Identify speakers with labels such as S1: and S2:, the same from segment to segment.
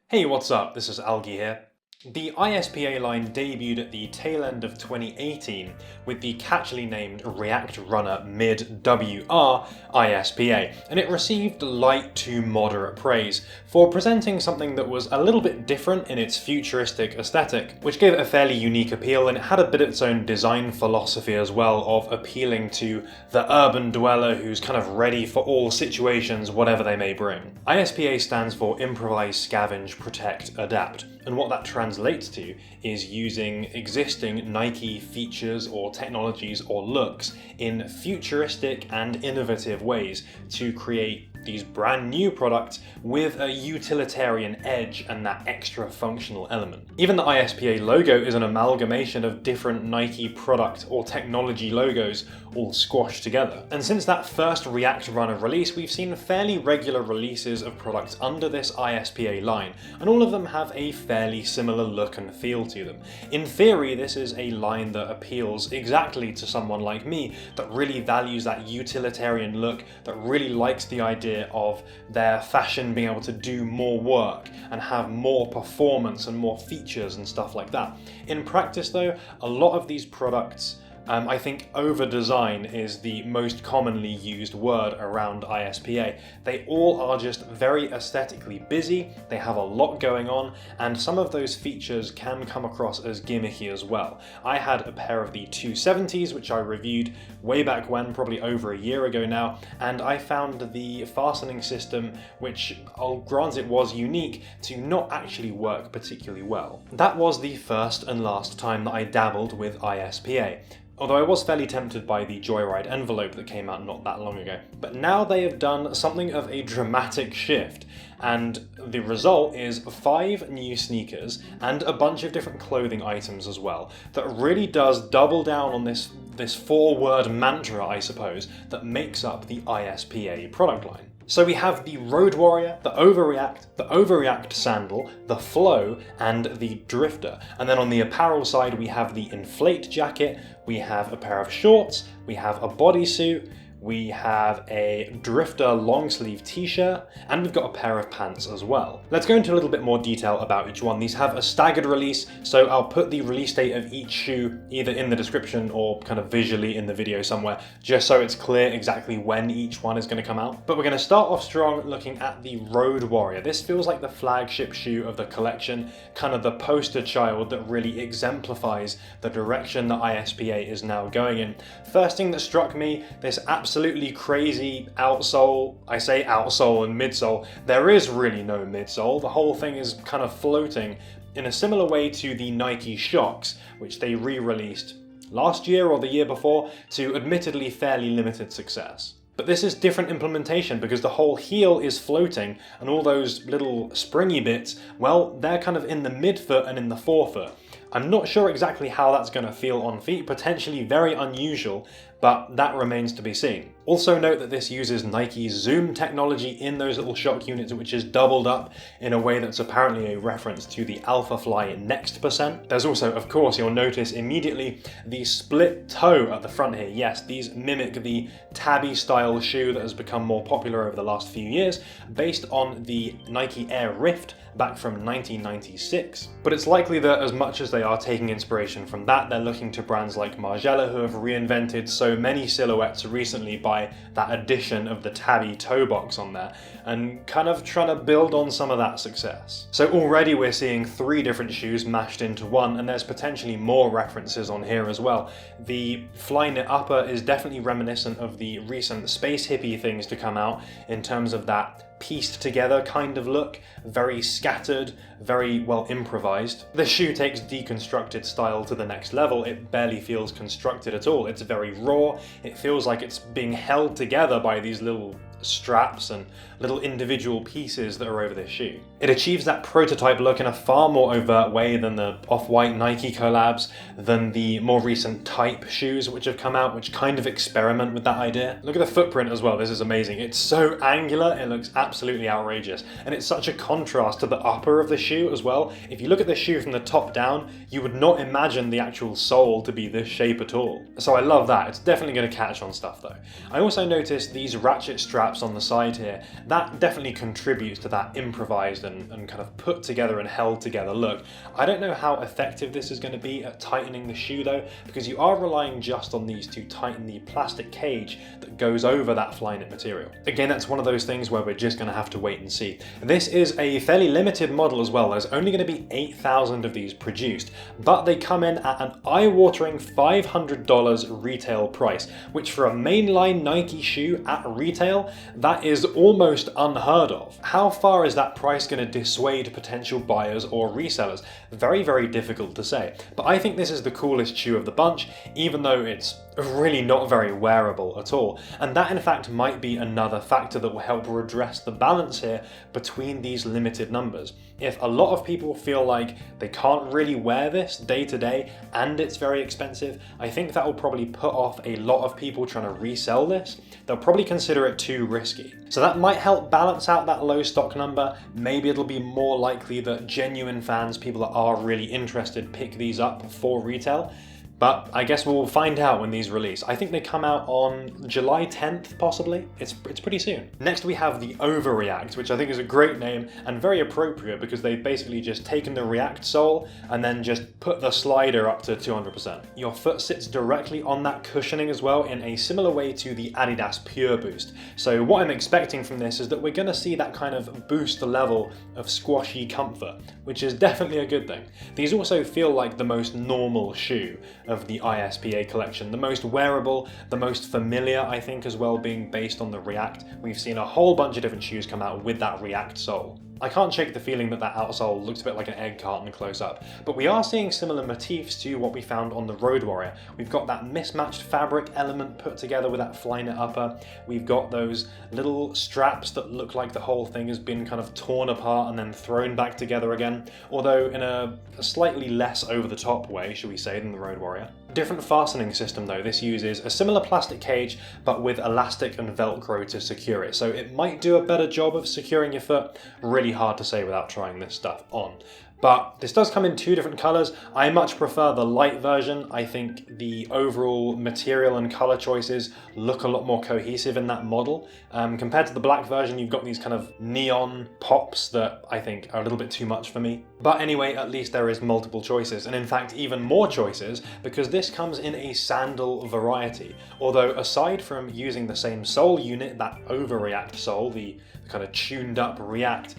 S1: Hey, what's up? This is Algie here. The ISPA line debuted at the tail end of 2018 with the catchily named React Runner Mid WR ISPA, and it received light to moderate praise for presenting something that was a little bit different in its futuristic aesthetic, which gave it a fairly unique appeal, and it had a bit of its own design philosophy as well of appealing to the urban dweller who's kind of ready for all situations, whatever they may bring. ISPA stands for Improvise, Scavenge, Protect, Adapt, and what that translates to is using existing Nike features or technologies or looks in futuristic and innovative ways to create these brand new products with a utilitarian edge and that extra functional element. Even the ISPA logo is an amalgamation of different Nike product or technology logos all squashed together. And since that first React Runner release, we've seen fairly regular releases of products under this ISPA line, and all of them have a fairly similar look and feel to them. In theory, this is a line that appeals exactly to someone like me that really values that utilitarian look, that really likes the idea of their fashion being able to do more work and have more performance and more features and stuff like that. In practice though, a lot of these products, I think over-design is the most commonly used word around ISPA. They all are just very aesthetically busy, they have a lot going on, and some of those features can come across as gimmicky as well. I had a pair of the 270s, which I reviewed way back when, probably over a year ago now, and I found the fastening system, which I'll grant it was unique, to not actually work particularly well. That was the first and last time that I dabbled with ISPA. Although I was fairly tempted by the Joyride envelope that came out not that long ago. But now they have done something of a dramatic shift, and the result is 5 new sneakers and a bunch of different clothing items as well, that really does double down on this 4-word mantra, I suppose, that makes up the ISPA product line. So we have the Road Warrior, the Overreact Sandal, the Flow, and the Drifter. And then on the apparel side, we have the Inflate jacket, we have a pair of shorts, we have a bodysuit, we have a Drifter long sleeve t-shirt, and we've got a pair of pants as well. Let's go into a little bit more detail about each one. These have a staggered release, so I'll put the release date of each shoe either in the description or kind of visually in the video somewhere, just so it's clear exactly when each one is going to come out. But we're going to start off strong looking at the Road Warrior. This feels like the flagship shoe of the collection, kind of the poster child that really exemplifies the direction that ISPA is now going in. First thing that struck me, this absolutely crazy outsole. I say outsole and midsole. There is really no midsole. The whole thing is kind of floating in a similar way to the Nike Shocks, which they re-released last year or the year before to admittedly fairly limited success. But this is different implementation because the whole heel is floating and all those little springy bits, well, they're kind of in the midfoot and in the forefoot. I'm not sure exactly how that's going to feel on feet, potentially very unusual, but that remains to be seen. Also note that this uses Nike's Zoom technology in those little shock units, which is doubled up in a way that's apparently a reference to the Alphafly Next percent. There's also, of course, you'll notice immediately the split toe at the front here. Yes, these mimic the tabby style shoe that has become more popular over the last few years, based on the Nike Air Rift back from 1996. But it's likely that as much as they are taking inspiration from that, they're looking to brands like Margiela, who have reinvented so many silhouettes recently by that addition of the tabby toe box on there, and kind of trying to build on some of that success. So already we're seeing 3 different shoes mashed into one, and there's potentially more references on here as well. The Flyknit upper is definitely reminiscent of the recent space hippie things to come out in terms of that pieced together kind of look, very scattered, very well improvised. The shoe takes deconstructed style to the next level. It barely feels constructed at all. It's very raw. It feels like it's being held together by these little straps and little individual pieces that are over this shoe. It achieves that prototype look in a far more overt way than the Off-White Nike collabs, than the more recent Type shoes which have come out, which kind of experiment with that idea. Look at the footprint as well, this is amazing. It's so angular, it looks absolutely outrageous. And it's such a contrast to the upper of the shoe as well. If you look at the shoe from the top down, you would not imagine the actual sole to be this shape at all. So I love that. It's definitely going to catch on stuff though. I also noticed these ratchet straps straps on the side here, that definitely contributes to that improvised and kind of put together and held together look. I don't know how effective this is going to be at tightening the shoe though, because you are relying just on these to tighten the plastic cage that goes over that Flyknit material. Again, that's one of those things where we're just going to have to wait and see. This is a fairly limited model as well. There's only going to be 8,000 of these produced, but they come in at an eye-watering $500 retail price, which for a mainline Nike shoe at retail, that is almost unheard of. How far is that price going to dissuade potential buyers or resellers? Very, very difficult to say. But I think this is the coolest shoe of the bunch, even though it's really not very wearable at all. And that in fact might be another factor that will help redress the balance here between these limited numbers. If a lot of people feel like they can't really wear this day to day and it's very expensive, I think that will probably put off a lot of people trying to resell this. They'll probably consider it too risky. So that might help balance out that low stock number. Maybe it'll be more likely that genuine fans, people that are really interested, pick these up for retail. But I guess we'll find out when these release. I think they come out on July 10th, possibly. It's pretty soon. Next we have the Overreact, which I think is a great name and very appropriate because they've basically just taken the React sole and then just put the slider up to 200%. Your foot sits directly on that cushioning as well in a similar way to the Adidas Pure Boost. So what I'm expecting from this is that we're going to see that kind of boost level of squashy comfort, which is definitely a good thing. These also feel like the most normal shoe of the ISPA collection, the most wearable, the most familiar, I think, as well, being based on the React. We've seen a whole bunch of different shoes come out with that React sole. I can't shake the feeling that that outsole looks a bit like an egg carton close up, but we are seeing similar motifs to what we found on the Road Warrior. We've got that mismatched fabric element put together with that Flyknit upper. We've got those little straps that look like the whole thing has been kind of torn apart and then thrown back together again, although in a slightly less over-the-top way, shall we say, than the Road Warrior. Different fastening system though. This uses a similar plastic cage but with elastic and velcro to secure it, so it might do a better job of securing your foot. Really hard to say without trying this stuff on. But this does come in two different colours. I much prefer the light version. I think the overall material and colour choices look a lot more cohesive in that model. Compared to the black version, you've got these kind of neon pops that I think are a little bit too much for me. But anyway, at least there is multiple choices, and in fact even more choices, because this comes in a sandal variety. Although aside from using the same sole unit, that Overreact sole, the kind of tuned up React,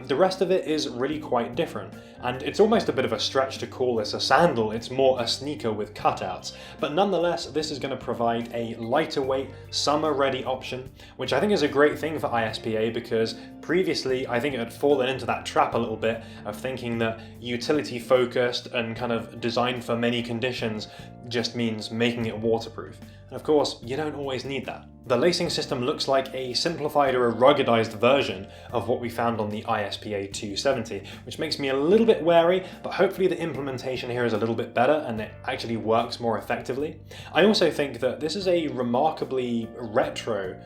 S1: the rest of it is really quite different. And it's almost a bit of a stretch to call this a sandal, it's more a sneaker with cutouts. But nonetheless, this is going to provide a lighter weight, summer ready option, which I think is a great thing for ISPA, because previously I think it had fallen into that trap a little bit of thinking that utility focused and kind of designed for many conditions just means making it waterproof. And of course, you don't always need that. The lacing system looks like a simplified or a ruggedized version of what we found on the ISPA 270, which makes me a little bit wary, but hopefully the implementation here is a little bit better and it actually works more effectively. I also think that this is a remarkably retro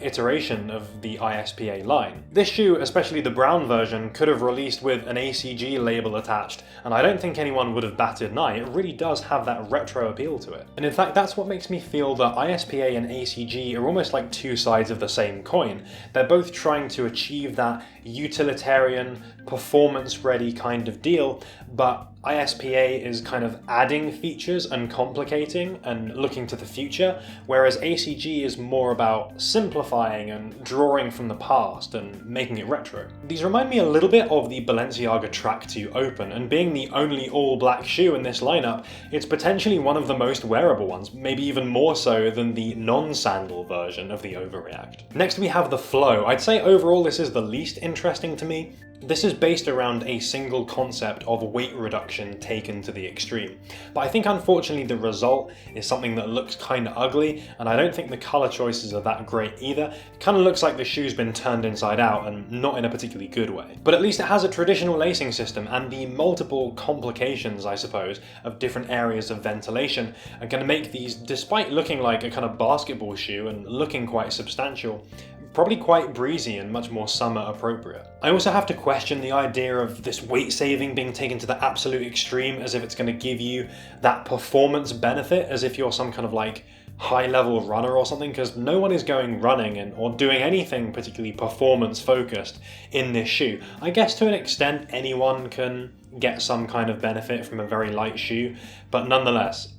S1: iteration of the ISPA line. This shoe, especially the brown version, could have released with an ACG label attached, and I don't think anyone would have batted an eye. It really does have that retro appeal to it. And in fact, that's what makes me feel that ISPA and ACG are almost like two sides of the same coin. They're both trying to achieve that utilitarian, performance-ready kind of deal, but ISPA is kind of adding features and complicating and looking to the future, whereas ACG is more about simplifying and drawing from the past and making it retro. These remind me a little bit of the Balenciaga Track 2 Open, and being the only all-black shoe in this lineup, it's potentially one of the most wearable ones, maybe even more so than the non-sandal version of the Overreact. Next we have the Flow. I'd say overall this is the least interesting to me. This is based around a single concept of weight reduction taken to the extreme. But I think unfortunately the result is something that looks kind of ugly, and I don't think the colour choices are that great either. It kind of looks like the shoe's been turned inside out, and not in a particularly good way. But at least it has a traditional lacing system, and the multiple complications, I suppose, of different areas of ventilation are going to make these, despite looking like a kind of basketball shoe and looking quite substantial, probably quite breezy and much more summer appropriate. I also have to question the idea of this weight saving being taken to the absolute extreme, as if it's going to give you that performance benefit, as if you're some kind of like high-level runner or something, because no one is going running or doing anything particularly performance-focused in this shoe. I guess to an extent anyone can get some kind of benefit from a very light shoe, but nonetheless,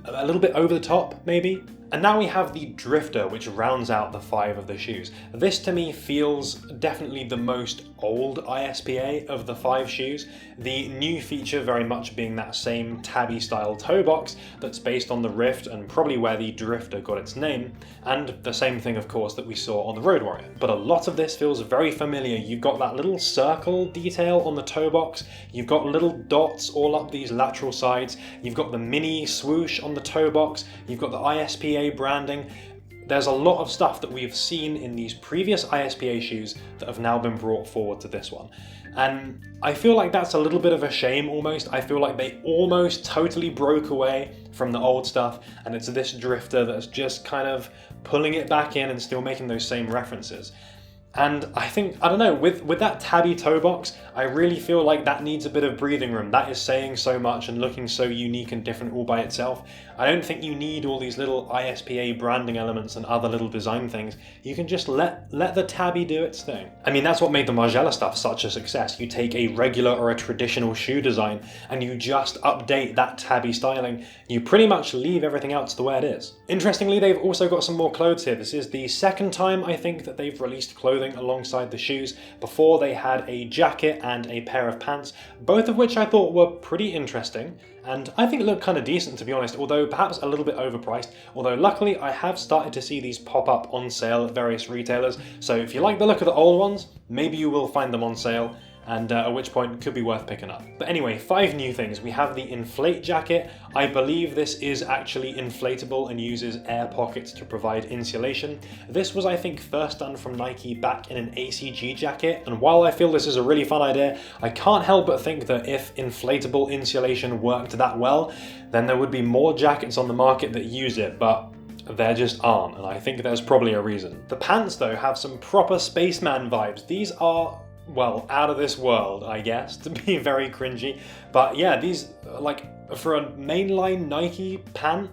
S1: a little bit over the top, maybe? And now we have the Drifter, which rounds out the 5 of the shoes. This to me feels definitely the most old ISPA of the 5 shoes. The new feature very much being that same tabby style toe box that's based on the Rift and probably where the Drifter got its name, and the same thing of course that we saw on the Road Warrior. But a lot of this feels very familiar. You've got that little circle detail on the toe box, you've got little dots all up these lateral sides, you've got the mini swoosh on the toe box, you've got the ISPA branding. There's a lot of stuff that we've seen in these previous ISPA shoes that have now been brought forward to this one. And I feel like that's a little bit of a shame almost. I feel like they almost totally broke away from the old stuff, and it's this Drifter that's just kind of pulling it back in and still making those same references. And I think, I don't know, with that tabby toe box, I really feel like that needs a bit of breathing room. That is saying so much and looking so unique and different all by itself. I don't think you need all these little ISPA branding elements and other little design things. You can just let the tabby do its thing. I mean, that's what made the Margiela stuff such a success. You take a regular or a traditional shoe design and you just update that tabby styling. You pretty much leave everything else the way it is. Interestingly, they've also got some more clothes here. This is the second time I think that they've released clothing alongside the shoes. Before they had a jacket and a pair of pants, both of which I thought were pretty interesting, and I think look kind of decent to be honest, although perhaps a little bit overpriced. Although luckily I have started to see these pop up on sale at various retailers, so if you like the look of the old ones, maybe you will find them on sale, and at which point could be worth picking up. But anyway, 5 new things. We have the Inflate jacket. I believe this is actually inflatable and uses air pockets to provide insulation. This was, I think, first done from Nike back in an ACG jacket, and while I feel this is a really fun idea, I can't help but think that if inflatable insulation worked that well, then there would be more jackets on the market that use it, but there just aren't, and I think there's probably a reason. The pants, though, have some proper spaceman vibes. These are, well, out of this world, I guess, to be very cringy. But yeah, these, like, for a mainline Nike pant,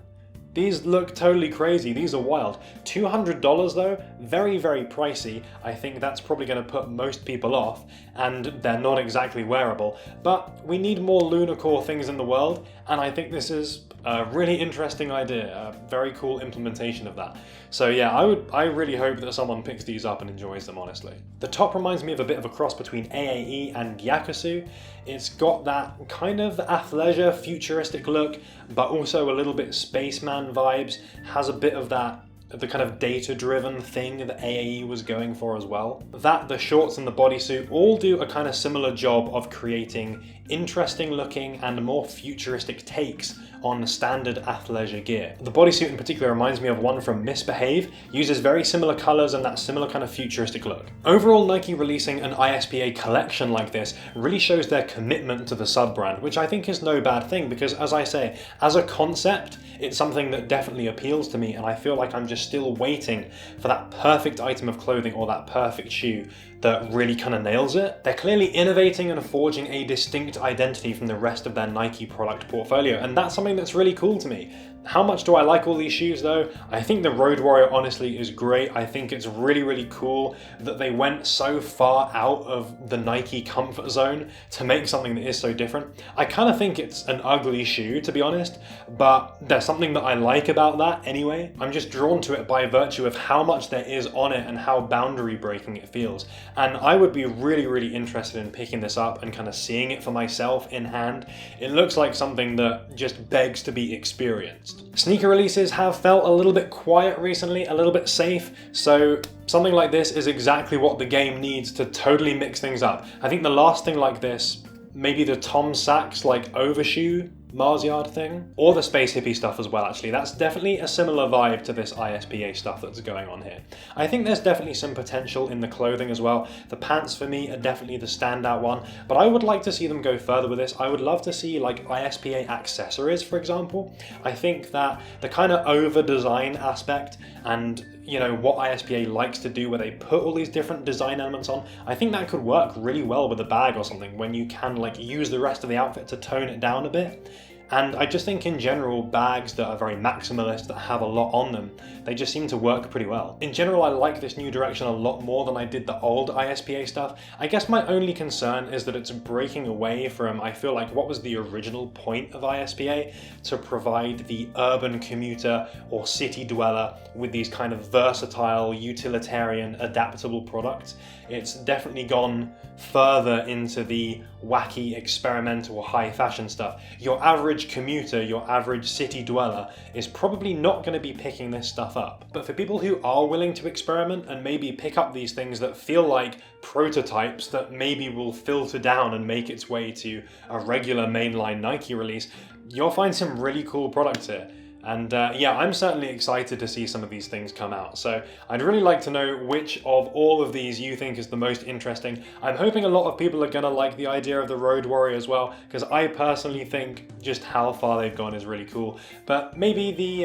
S1: these look totally crazy. These are wild. $200 though, very, very pricey. I think that's probably going to put most people off, and they're not exactly wearable. But we need more Lunacore things in the world, and I think this is a really interesting idea, a very cool implementation of that. So yeah, I really hope that someone picks these up and enjoys them, honestly. The top reminds me of a bit of a cross between AAE and Yakusu. It's got that kind of athleisure, futuristic look, but also a little bit spaceman vibes, has a bit of that, the kind of data-driven thing that AAE was going for as well. That, the shorts and the bodysuit all do a kind of similar job of creating interesting looking and more futuristic takes on standard athleisure gear. The bodysuit in particular reminds me of one from Misbehave, uses very similar colours and that similar kind of futuristic look. Overall, Nike releasing an ISPA collection like this really shows their commitment to the sub-brand, which I think is no bad thing because, as I say, as a concept, it's something that definitely appeals to me, and I feel like I'm just still waiting for that perfect item of clothing or that perfect shoe that really kind of nails it. They're clearly innovating and forging a distinct identity from the rest of their Nike product portfolio, and that's something that's really cool to me. How much do I like all these shoes though? I think the Road Warrior honestly is great. I think it's really, really cool that they went so far out of the Nike comfort zone to make something that is so different. I kind of think it's an ugly shoe, to be honest, but there's something that I like about that anyway. I'm just drawn to it by virtue of how much there is on it and how boundary breaking it feels. And I would be really, really interested in picking this up and kind of seeing it for myself in hand. It looks like something that just begs to be experienced. Sneaker releases have felt a little bit quiet recently, a little bit safe, so something like this is exactly what the game needs to totally mix things up. I think the last thing like this, maybe the Tom Sachs like overshoe Mars Yard thing, or the Space Hippie stuff as well actually. That's definitely a similar vibe to this ISPA stuff that's going on here. I think there's definitely some potential in the clothing as well. The pants for me are definitely the standout one, but I would like to see them go further with this. I would love to see like ISPA accessories, for example. I think that the kind of over design aspect and you know what ISPA likes to do where they put all these different design elements on, I think that could work really well with a bag or something when you can like use the rest of the outfit to tone it down a bit. And I just think in general, bags that are very maximalist, that have a lot on them, they just seem to work pretty well. In general, I like this new direction a lot more than I did the old ISPA stuff. I guess my only concern is that it's breaking away from, I feel like, what was the original point of ISPA, to provide the urban commuter or city dweller with these kind of versatile, utilitarian, adaptable products. It's definitely gone further into the wacky, experimental, high fashion stuff. Your average commuter, your average city dweller is probably not going to be picking this stuff up. But for people who are willing to experiment and maybe pick up these things that feel like prototypes that maybe will filter down and make its way to a regular mainline Nike release, you'll find some really cool products here. And yeah, I'm certainly excited to see some of these things come out. So I'd really like to know which of all of these you think is the most interesting. I'm hoping a lot of people are gonna like the idea of the Road Warrior as well, because I personally think just how far they've gone is really cool. But maybe the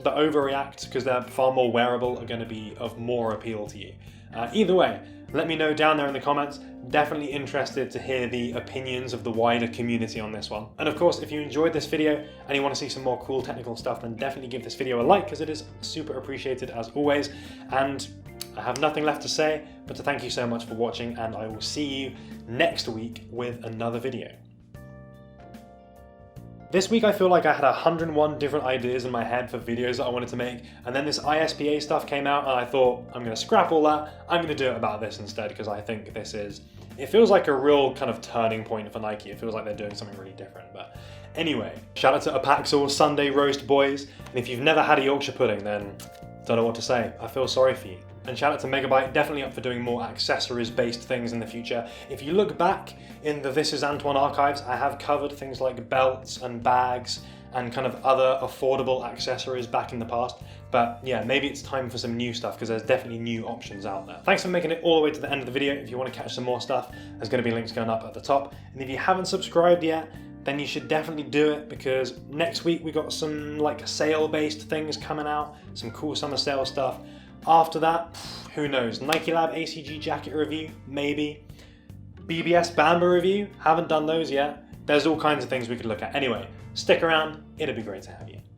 S1: Overreact, because they're far more wearable, are gonna be of more appeal to you. Either way, let me know down there in the comments. Definitely interested to hear the opinions of the wider community on this one. And of course, if you enjoyed this video and you want to see some more cool technical stuff, then definitely give this video a like, because it is super appreciated as always. And I have nothing left to say but to thank you so much for watching, and I will see you next week with another video. This week I feel like I had 101 different ideas in my head for videos that I wanted to make, and then this ISPA stuff came out and I thought, I'm going to scrap all that, I'm going to do it about this instead, because I think this is, it feels like a real kind of turning point for Nike. It feels like they're doing something really different. But anyway, shout out to Apparel Sunday Roast boys, and if you've never had a Yorkshire pudding, then don't know what to say. I feel sorry for you. And shout out to Megabyte, definitely up for doing more accessories-based things in the future. If you look back in the This Is Antwon archives, I have covered things like belts and bags and kind of other affordable accessories back in the past. But yeah, maybe it's time for some new stuff, because there's definitely new options out there. Thanks for making it all the way to the end of the video. If you want to catch some more stuff, there's going to be links going up at the top. And if you haven't subscribed yet, then you should definitely do it, because next week we got some like sale-based things coming out, some cool summer sale stuff. After that, who knows? Nike Lab ACG jacket review, maybe. BBS Bamba review, haven't done those yet. There's all kinds of things we could look at. Anyway, stick around, it'll be great to have you.